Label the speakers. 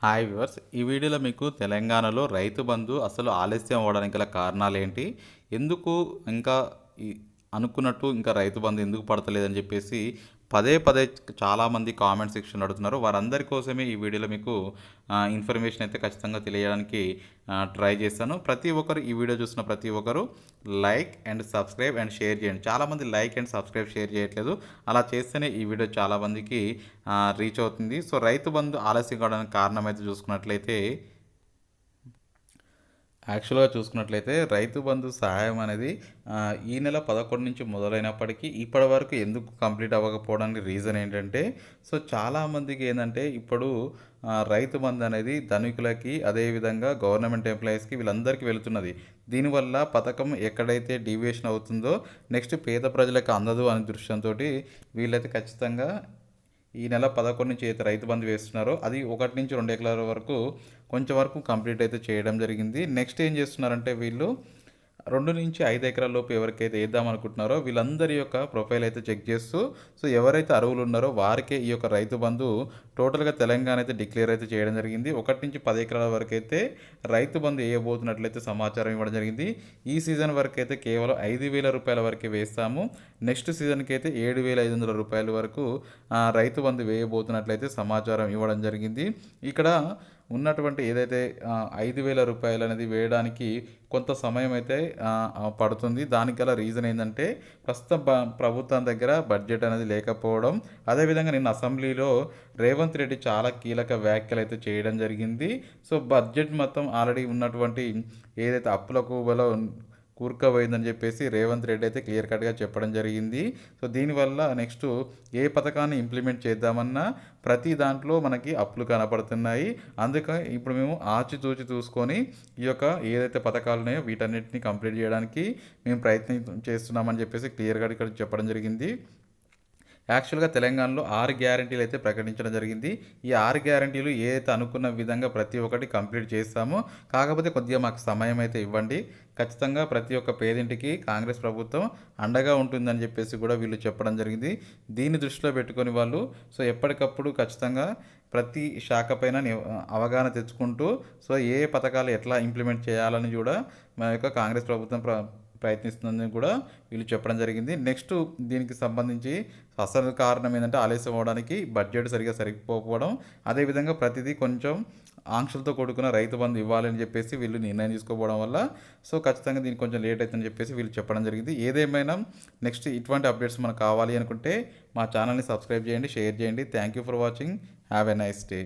Speaker 1: Hi viewers. ఈ వీడియోలో మీకు తెలంగాణలో రైతు బంధు అసలు ఆలస్యం అవ్వడానికి గల కారణాలేంటి? ఎందుకు ఇంకా ఈ అనుకున్నట్టు ఇంకా రైతు బంధు ఎందుకు పడతలేదని చెప్పేసి పదే పదే చాలామంది కామెంట్ సెక్షన్‌లో అడుగుతున్నారు. వారందరి కోసమే ఈ వీడియోలో మీకు ఇన్ఫర్మేషన్ అయితే ఖచ్చితంగా తెలియజేయడానికి ట్రై చేశాను. ప్రతి ఒక్కరు ఈ వీడియో చూసిన ప్రతి ఒక్కరు like and subscribe and share చేయండి. చాలామంది లైక్ అండ్ సబ్స్క్రైబ్, షేర్ చేయట్లేదు. అలా చేస్తేనే ఈ వీడియో చాలామందికి రీచ్ అవుతుంది. సో, రైతు బంధు ఆలస్యం కావడానికి కారణం అయితే చూసుకున్నట్లయితే యాక్చువల్‌గా చూసుకున్నట్లయితే రైతు బంధు సహాయం అనేది ఈ నెల 11 నుంచి మొదలైనప్పటికీ ఇప్పటి వరకు ఎందుకు కంప్లీట్ అవ్వకపోవడానికి రీజన్ ఏంటంటే, సో చాలామందికి ఏందంటే ఇప్పుడు రైతు బంధు అనేది ధనికులకి, అదేవిధంగా గవర్నమెంట్ ఎంప్లాయీస్‌కి వీళ్ళందరికీ వెళుతున్నది. దీనివల్ల పథకం ఎక్కడైతే డీవియేషన్ అవుతుందో నెక్స్ట్ పేద ప్రజలకు అందదు అనే దృష్ట్యంతోటి వీళ్ళైతే ఖచ్చితంగా ఈ నెల 11 నుంచి అయితే రైతు బంధు వేస్తున్నారో అది 1-2 ఎకరాల వరకు కొంచెం వరకు కంప్లీట్ అయితే చేయడం జరిగింది. నెక్స్ట్ ఏం చేస్తున్నారంటే వీళ్ళు 2-5 ఎకరాల లోపు ఎవరికైతే వేద్దాం అనుకుంటున్నారో వీళ్ళందరి యొక్క ప్రొఫైల్ అయితే చెక్ చేస్తూ, సో ఎవరైతే అర్హులు ఉన్నారో వారికే ఈ యొక్క రైతు బంధు టోటల్‌గా తెలంగాణ అయితే డిక్లేర్ అయితే చేయడం జరిగింది. 1-10 ఎకరాల వరకైతే రైతు బంధు వేయబోతున్నట్లయితే సమాచారం ఇవ్వడం జరిగింది. ఈ సీజన్ వరకైతే కేవలం రూ. 5,000 వరకే వేస్తాము. నెక్స్ట్ సీజన్‌కి అయితే రూ. 7,500 వరకు రైతు బంధు వేయబోతున్నట్లయితే సమాచారం ఇవ్వడం జరిగింది. ఇక్కడ ఉన్నటువంటి ఏదైతే రూ. 5,000 అనేది వేయడానికి కొంత సమయం అయితే పడుతుంది. దానికి గల రీజన్ ఏందంటే ప్రస్తుతం ప్రభుత్వం దగ్గర బడ్జెట్ అనేది లేకపోవడం. అదేవిధంగా నిన్న అసెంబ్లీలో రేవంత్ రెడ్డి చాలా కీలక వ్యాఖ్యలు అయితే చేయడం జరిగింది. సో, బడ్జెట్ మొత్తం ఆల్రెడీ ఉన్నటువంటి ఏదైతే అప్పుల ఊబిలో కూరుకుపోయిందని చెప్పేసి రేవంత్ రెడ్డి అయితే క్లియర్ కట్‌గా చెప్పడం జరిగింది. సో, దీనివల్ల నెక్స్ట్ ఏ పథకాన్ని ఇంప్లిమెంట్ చేద్దామన్నా ప్రతి దాంట్లో మనకి అప్పులు కనపడుతున్నాయి. అందుకే ఇప్పుడు మేము ఆచితూచి చూసుకొని ఈ యొక్క ఏదైతే పథకాలు ఉన్నాయో వీటన్నిటిని కంప్లీట్ చేయడానికి మేము ప్రయత్నం చేస్తున్నామని చెప్పేసి క్లియర్‌గా ఇక్కడ చెప్పడం జరిగింది. యాక్చువల్‌గా తెలంగాణలో 6 గ్యారంటీలు అయితే ప్రకటించడం జరిగింది. ఈ 6 గ్యారంటీలు ఏదైతే అనుకున్న విధంగా ప్రతి ఒక్కటి కంప్లీట్ చేస్తామో, కాకపోతే కొద్దిగా మాకు సమయం అయితే ఇవ్వండి. ఖచ్చితంగా ప్రతి ఒక్క పేదింటికి కాంగ్రెస్ ప్రభుత్వం అండగా ఉంటుందని చెప్పేసి కూడా వీళ్ళు చెప్పడం జరిగింది. దీన్ని దృష్టిలో పెట్టుకొని వాళ్ళు సో ఎప్పటికప్పుడు ఖచ్చితంగా ప్రతి శాఖ పైన అవగాహన తెచ్చుకుంటూ సో ఏ పథకాలు ఎట్లా ఇంప్లిమెంట్ చేయాలని కూడా మా యొక్క కాంగ్రెస్ ప్రభుత్వం ప్రయత్నిస్తుందని కూడా వీళ్ళు చెప్పడం జరిగింది. నెక్స్ట్ దీనికి సంబంధించి అసలు కారణం ఏంటంటే ఆలస్యం అవ్వడానికి బడ్జెట్ సరిపోకపోవడం, అదేవిధంగా ప్రతిదీ కొంచెం ఆంక్షలతో కూడుకున్న రైతు బంధు ఇవ్వాలని చెప్పేసి వీళ్ళు నిర్ణయం తీసుకోవడం వల్ల సో ఖచ్చితంగా దీనికి కొంచెం లేట్ అవుతుందని చెప్పేసి వీళ్ళు చెప్పడం జరిగింది. ఏదేమైనా నెక్స్ట్ ఇటువంటి అప్డేట్స్ మనకు కావాలి అనుకుంటే మా ఛానల్ని సబ్స్క్రైబ్ చేయండి, షేర్ చేయండి. Thank you for watching. Have a nice day.